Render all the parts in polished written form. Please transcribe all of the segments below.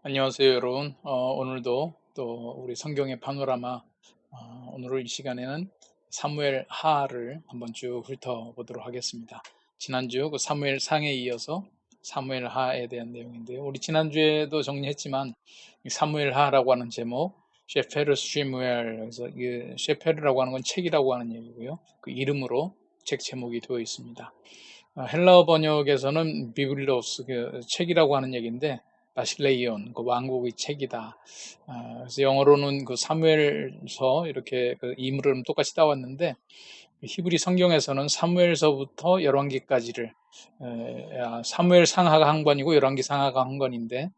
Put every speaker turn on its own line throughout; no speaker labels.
안녕하세요, 여러분. 오늘도 또 우리 성경의 파노라마, 오늘 이 시간에는 사무엘 하를 한번 쭉 훑어보도록 하겠습니다. 지난주 그 사무엘 상에 이어서 사무엘 하에 대한 내용인데요. 우리 지난주에도 정리했지만 이 사무엘 하라고 하는 제목, 셰페르 슈무엘, 그래서 이 셰페르라고 하는 건 책이라고 하는 얘기고요. 그 이름으로 책 제목이 되어 있습니다. 헬라어 번역에서는 비블로스, 그 책이라고 하는 얘기인데 바실레이온, 그 왕국의 책이다. 그래서 영어로는 그 사무엘서 이렇게 그 이름은 똑같이 따왔는데 히브리 성경에서는 사무엘서부터 열왕기까지를 사무엘 상하가 한 권이고 열왕기 상하가 한 권인데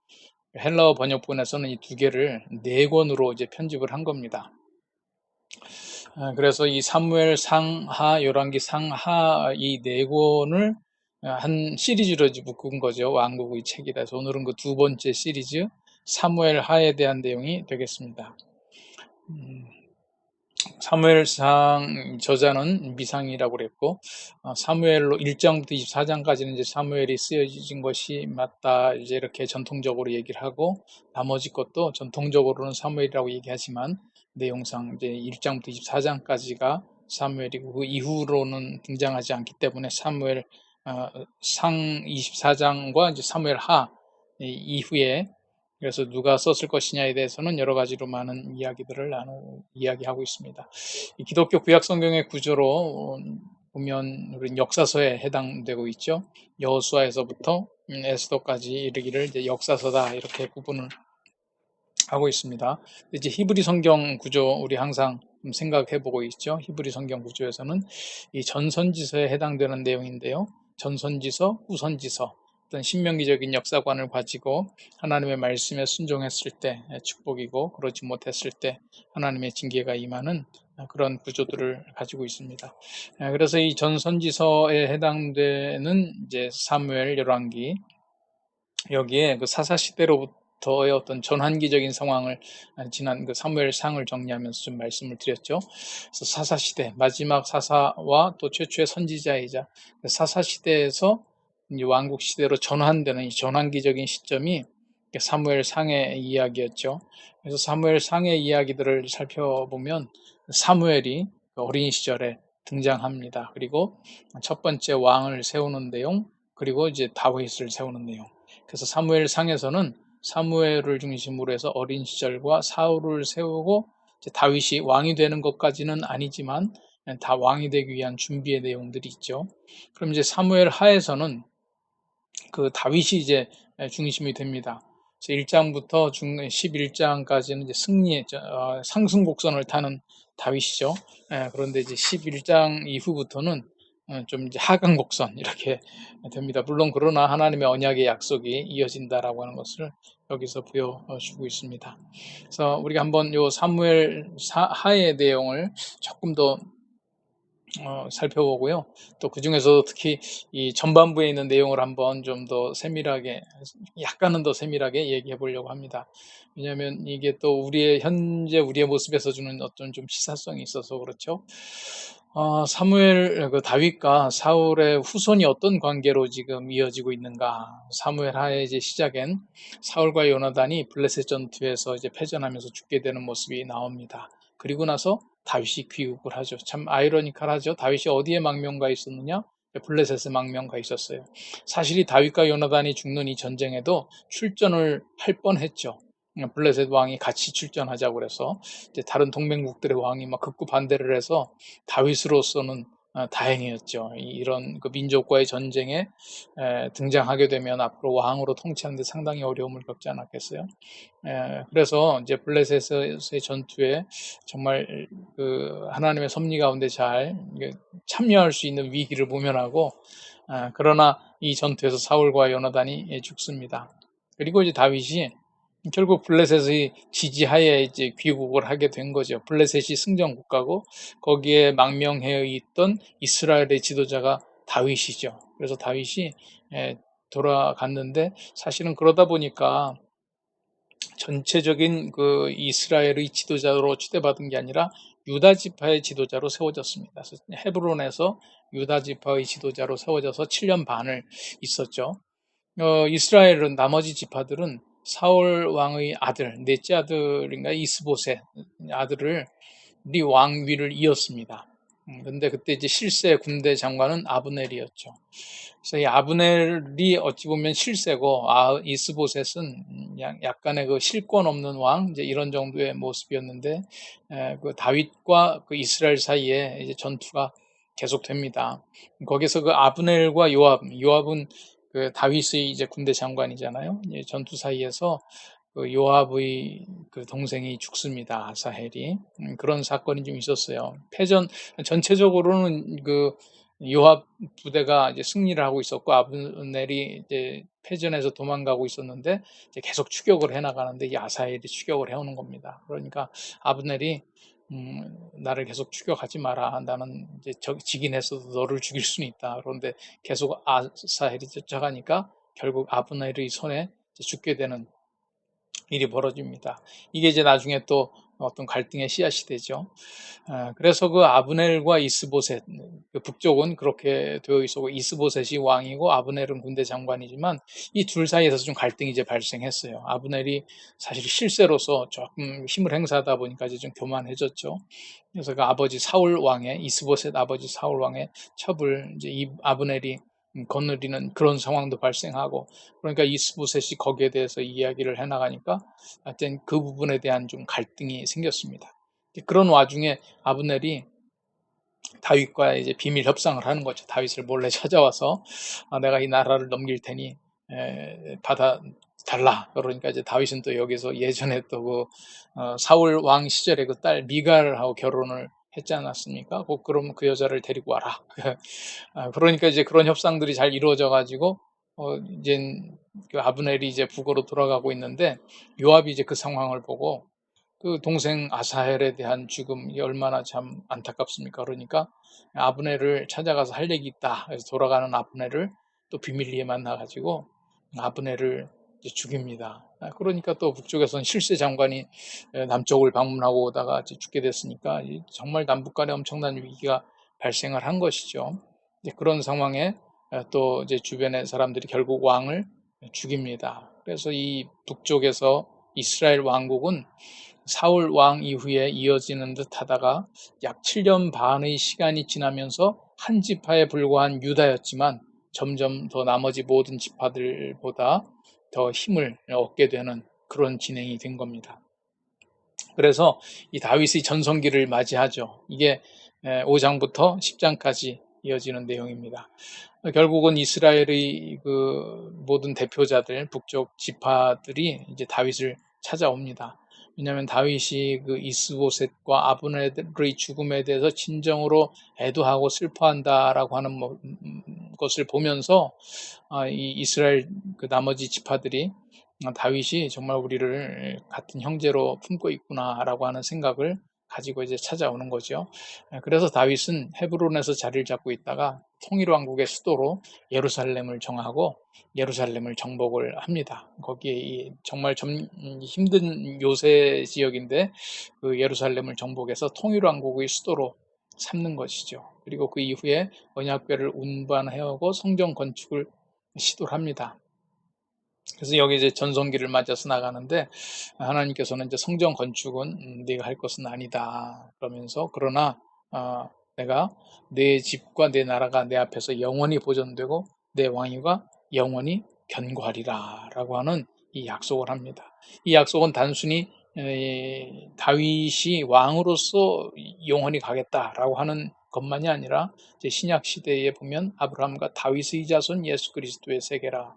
헬라어 번역본에서는 이 두 개를 네 권으로 이제 편집을 한 겁니다. 그래서 이 사무엘 상하, 열왕기 상하 이 네 권을 한 시리즈로 이제 묶은 거죠. 왕국의 책이라 해서 오늘은 그 두 번째 시리즈 사무엘 하에 대한 내용이 되겠습니다. 사무엘상 저자는 미상이라고 그랬고 사무엘로 1장부터 24장까지는 이제 사무엘이 쓰여진 것이 맞다 이제 이렇게 전통적으로 얘기를 하고 나머지 것도 전통적으로는 사무엘이라고 얘기하지만 내용상 이제 1장부터 24장까지가 사무엘이고 그 이후로는 등장하지 않기 때문에 사무엘 상 24장과 이제 사무엘 하 이후에 그래서 누가 썼을 것이냐에 대해서는 여러 가지로 많은 이야기들을 이야기하고 있습니다. 이 기독교 구약 성경의 구조로 보면 우리는 역사서에 해당되고 있죠. 여호수아에서부터 에스더까지 이르기를 이제 역사서다 이렇게 구분을 하고 있습니다. 이제 히브리 성경 구조 우리 항상 생각해 보고 있죠. 히브리 성경 구조에서는 이 전선지서에 해당되는 내용인데요. 전선지서, 후선지서 어떤 신명기적인 역사관을 가지고 하나님의 말씀에 순종했을 때 축복이고 그러지 못했을 때 하나님의 징계가 임하는 그런 구조들을 가지고 있습니다. 그래서 이 전선지서에 해당되는 이제 사무엘 열왕기 여기에 그 사사 시대로부터의 어떤 전환기적인 상황을 지난 그 사무엘상을 정리하면서 좀 말씀을 드렸죠. 그래서 사사 시대 마지막 사사와 또 최초의 선지자이자 그 사사 시대에서 이제 왕국 시대로 전환되는 이 전환기적인 시점이 사무엘상의 이야기였죠. 그래서 사무엘상의 이야기들을 살펴보면 사무엘이 어린 시절에 등장합니다. 그리고 첫 번째 왕을 세우는 내용, 그리고 이제 다윗을 세우는 내용. 그래서 사무엘상에서는 사무엘을 중심으로 해서 어린 시절과 사울을 세우고 이제 다윗이 왕이 되는 것까지는 아니지만 다 왕이 되기 위한 준비의 내용들이 있죠. 그럼 이제 사무엘 하에서는 그 다윗이 이제 중심이 됩니다. 그래서 1장부터 11장까지는 이제 상승 곡선을 타는 다윗이죠. 그런데 이제 11장 이후부터는 좀 이제 하강 곡선 이렇게 됩니다. 물론 그러나 하나님의 언약의 약속이 이어진다라고 하는 것을 여기서 보여주고 있습니다. 그래서 우리가 한번 요 사무엘 하의 내용을 조금 더 살펴보고요. 또 그중에서 특히 이 전반부에 있는 내용을 한번 좀 더 세밀하게, 약간은 더 세밀하게 얘기해 보려고 합니다. 왜냐하면 이게 또 현재 우리의 모습에서 주는 어떤 좀 시사성이 있어서 그렇죠. 사무엘, 그 다윗과 사울의 후손이 어떤 관계로 지금 이어지고 있는가. 사무엘 하에 이제 시작엔 사울과 요나단이 블레셋 전투에서 이제 패전하면서 죽게 되는 모습이 나옵니다. 그리고 나서 다윗이 귀국을 하죠. 참 아이러니컬하죠. 다윗이 어디에 망명가 있었느냐? 블레셋에 망명가 있었어요. 사실 이 다윗과 요나단이 죽는 이 전쟁에도 출전을 할 뻔했죠. 블레셋 왕이 같이 출전하자고 그래서 이제 다른 동맹국들의 왕이 막 극구 반대를 해서 다윗으로서는 다행이었죠. 이런 그 민족과의 전쟁에 등장하게 되면 앞으로 왕으로 통치하는 데 상당히 어려움을 겪지 않았겠어요. 그래서 이제 블레셋의 전투에 정말 그 하나님의 섭리 가운데 잘 참여할 수 있는 위기를 모면하고 그러나 이 전투에서 사울과 요나단이 죽습니다. 그리고 이제 다윗이 결국 블레셋의 지지하에 이제 귀국을 하게 된 거죠. 블레셋이 승전 국가고 거기에 망명해 있던 이스라엘의 지도자가 다윗이죠. 그래서 다윗이 돌아갔는데 사실은 그러다 보니까 전체적인 그 이스라엘의 지도자로 추대받은 게 아니라 유다 지파의 지도자로 세워졌습니다. 그래서 헤브론에서 유다 지파의 지도자로 세워져서 7년 반을 있었죠. 이스라엘은 나머지 지파들은 사울 왕의 아들, 넷째 아들인가 이스보셋 아들을 이 왕위를 이었습니다. 근데 그때 이제 실세 군대 장관은 아브넬이었죠. 그래서 이 아브넬이 어찌 보면 실세고, 이스보셋은 약간의 그 실권 없는 왕, 이제 이런 정도의 모습이었는데, 그 다윗과 그 이스라엘 사이에 이제 전투가 계속됩니다. 거기서 그 아브넬과 요압은 그 다윗의 이제 군대 장관이잖아요. 이제 전투 사이에서 그 요압의 그 동생이 죽습니다. 아사헬이. 그런 사건이 좀 있었어요. 전체적으로는 그 요압 부대가 이제 승리를 하고 있었고, 아브넬이 이제 패전에서 도망가고 있었는데, 이제 계속 추격을 해 나가는데, 이 아사헬이 추격을 해오는 겁니다. 그러니까 아브넬이 나를 계속 추격하지 마라. 나는 이제 지긴 했어도 너를 죽일 수는 있다. 그런데 계속 아사헬이 쫓아가니까 결국 아브넬의 손에 죽게 되는 일이 벌어집니다. 이게 이제 나중에 또 어떤 갈등의 씨앗이 되죠. 그래서 그 아브넬과 이스보셋, 그 북쪽은 그렇게 되어 있었고, 이스보셋이 왕이고 아브넬은 군대 장관이지만 이 둘 사이에서 좀 갈등이 이제 발생했어요. 아브넬이 사실 실세로서 조금 힘을 행사하다 보니까 이제 좀 교만해졌죠. 그래서 그 아버지 사울 왕의, 이스보셋 아버지 사울 왕의 첩을 이제 이 아브넬이 거느리는 그런 상황도 발생하고, 그러니까 이스보셋이 거기에 대해서 이야기를 해나가니까 하여튼 그 부분에 대한 좀 갈등이 생겼습니다. 그런 와중에 아브넬이 다윗과 이제 비밀 협상을 하는 거죠. 다윗을 몰래 찾아와서 내가 이 나라를 넘길 테니 받아 달라. 그러니까 이제 다윗은 또 여기서 예전에 또 그 사울 왕 시절에 그 딸 미갈하고 결혼을 했지 않았습니까? 그럼 그 여자를 데리고 와라. 그러니까 이제 그런 협상들이 잘 이루어져 가지고 이제 그 아브넬이 이제 북으로 돌아가고 있는데, 요압이 이제 그 상황을 보고 그 동생 아사헬에 대한 죽음이 얼마나 참 안타깝습니까? 그러니까 아브넬을 찾아가서 할 얘기 있다. 그래서 돌아가는 아브넬을 또 비밀리에 만나가지고 아브넬을 죽입니다. 그러니까 또 북쪽에서는 실세 장관이 남쪽을 방문하고 오다가 죽게 됐으니까 정말 남북 간에 엄청난 위기가 발생을 한 것이죠. 그런 상황에 또 이제 주변의 사람들이 결국 왕을 죽입니다. 그래서 이 북쪽에서 이스라엘 왕국은 사울 왕 이후에 이어지는 듯 하다가 약 7년 반의 시간이 지나면서 한 지파에 불과한 유다였지만 점점 더 나머지 모든 지파들보다 더 힘을 얻게 되는 그런 진행이 된 겁니다. 그래서 이 다윗의 전성기를 맞이하죠. 이게 5장부터 10장까지 이어지는 내용입니다. 결국은 이스라엘의 그 모든 대표자들, 북쪽 지파들이 이제 다윗을 찾아옵니다. 왜냐하면 다윗이 그 이스보셋과 아브넬의 죽음에 대해서 진정으로 애도하고 슬퍼한다라고 하는 것을 보면서 이 이스라엘 그 나머지 지파들이 다윗이 정말 우리를 같은 형제로 품고 있구나라고 하는 생각을 가지고 이제 찾아오는 거죠. 그래서 다윗은 헤브론에서 자리를 잡고 있다가 통일왕국의 수도로 예루살렘을 정하고 예루살렘을 정복을 합니다. 거기에 정말 힘든 요새 지역인데 그 예루살렘을 정복해서 통일왕국의 수도로 삼는 것이죠. 그리고 그 이후에 언약궤를 운반해오고 성전 건축을 시도를 합니다. 그래서 여기 이제 전성기를 맞아서 나가는데, 하나님께서는 이제 성전 건축은 네가 할 것은 아니다. 그러면서 그러나 내가 내 집과 내 나라가 내 앞에서 영원히 보존되고 내 왕위가 영원히 견고하리라라고 하는 이 약속을 합니다. 이 약속은 단순히 다윗이 왕으로서 영원히 가겠다라고 하는 것만이 아니라 이제 신약 시대에 보면 아브라함과 다윗의 자손 예수 그리스도의 세계라,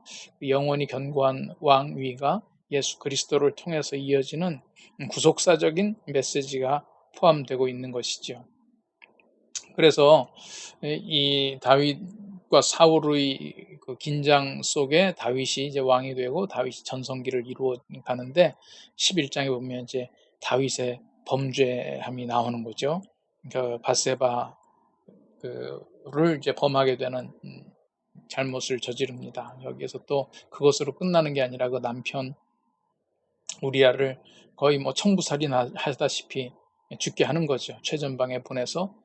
영원히 견고한 왕위가 예수 그리스도를 통해서 이어지는 구속사적인 메시지가 포함되고 있는 것이죠. 그래서 이 다윗과 사울의 그 긴장 속에 다윗이 이제 왕이 되고 다윗이 전성기를 이루어 가는데, 11장에 보면 이제 다윗의 범죄함이 나오는 거죠. 그 바세바를 이제 범하게 되는 잘못을 저지릅니다. 여기에서 또 그것으로 끝나는 게 아니라 그 남편 우리아를 거의 뭐 청부살인하다시피 죽게 하는 거죠. 최전방에 보내서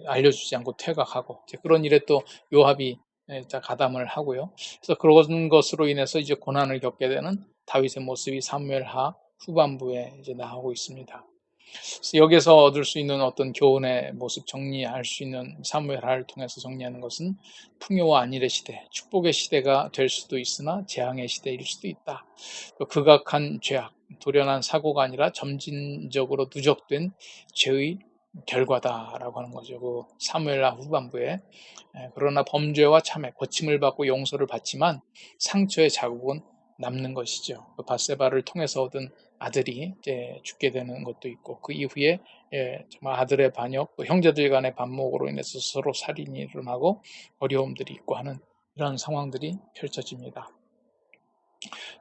알려주지 않고 퇴각하고, 그런 일에 또 요압이 가담을 하고요. 그래서 그런 것으로 인해서 이제 고난을 겪게 되는 다윗의 모습이 사무엘하 후반부에 이제 나오고 있습니다. 그래서 여기서 얻을 수 있는 어떤 교훈의 모습, 정리할 수 있는 사무엘하를 통해서 정리하는 것은 풍요와 안일의 시대, 축복의 시대가 될 수도 있으나 재앙의 시대일 수도 있다. 또 극악한 죄악, 돌연한 사고가 아니라 점진적으로 누적된 죄의 결과다라고 하는 거죠. 그 사무엘하 후반부에. 그러나 범죄와 참회, 고침을 받고 용서를 받지만 상처의 자국은 남는 것이죠. 그 밧세바를 통해서 얻은 아들이 이제 죽게 되는 것도 있고, 그 이후에 정말 아들의 반역, 또 형제들 간의 반목으로 인해서 서로 살인이 일어나고 어려움들이 있고 하는 이런 상황들이 펼쳐집니다.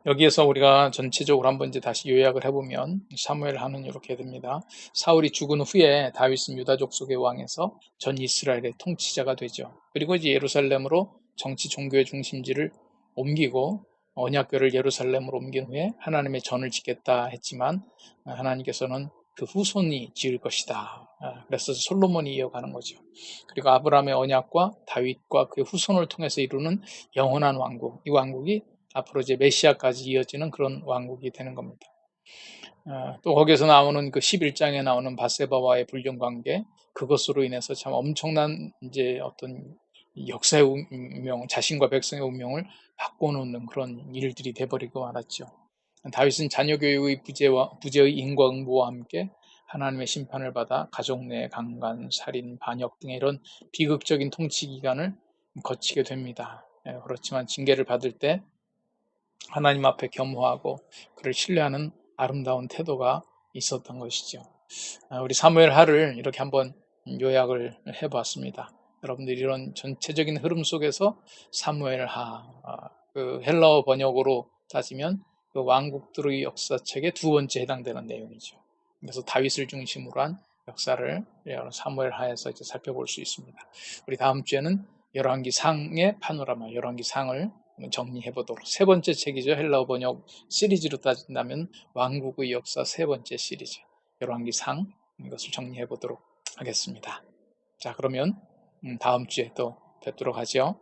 여기에서 우리가 전체적으로 한번 이제 다시 요약을 해보면 사무엘하는 이렇게 됩니다. 사울이 죽은 후에 다윗은 유다족 속의 왕에서 전 이스라엘의 통치자가 되죠. 그리고 이제 예루살렘으로 정치 종교의 중심지를 옮기고 언약궤를 예루살렘으로 옮긴 후에 하나님의 전을 짓겠다 했지만 하나님께서는 그 후손이 지을 것이다. 그래서 솔로몬이 이어가는 거죠. 그리고 아브라함의 언약과 다윗과 그 후손을 통해서 이루는 영원한 왕국, 이 왕국이 앞으로 이제 메시아까지 이어지는 그런 왕국이 되는 겁니다. 또 거기에서 나오는 그 11장에 나오는 밧세바와의 불륜 관계, 그것으로 인해서 참 엄청난 이제 어떤 역사의 운명, 자신과 백성의 운명을 바꿔놓는 그런 일들이 돼버리고 말았죠. 다윗은 자녀 교육의 부재의 인과응보와 함께 하나님의 심판을 받아 가족 내 강간, 살인, 반역 등의 이런 비극적인 통치 기간을 거치게 됩니다. 그렇지만 징계를 받을 때 하나님 앞에 겸허하고 그를 신뢰하는 아름다운 태도가 있었던 것이죠. 우리 사무엘하를 이렇게 한번 요약을 해보았습니다. 여러분들이 이런 전체적인 흐름 속에서 사무엘하, 그 헬라어 번역으로 따지면 그 왕국들의 역사책의 두 번째 해당되는 내용이죠. 그래서 다윗을 중심으로 한 역사를 사무엘하에서 이제 살펴볼 수 있습니다. 우리 다음 주에는 열왕기 상의 파노라마, 열왕기 상을 정리해 보도록, 세 번째 책이죠. 헬라어 번역 시리즈로 따진다면 왕국의 역사 세 번째 시리즈 열왕기 상, 이것을 정리해 보도록 하겠습니다. 자, 그러면 다음 주에 또 뵙도록 하죠.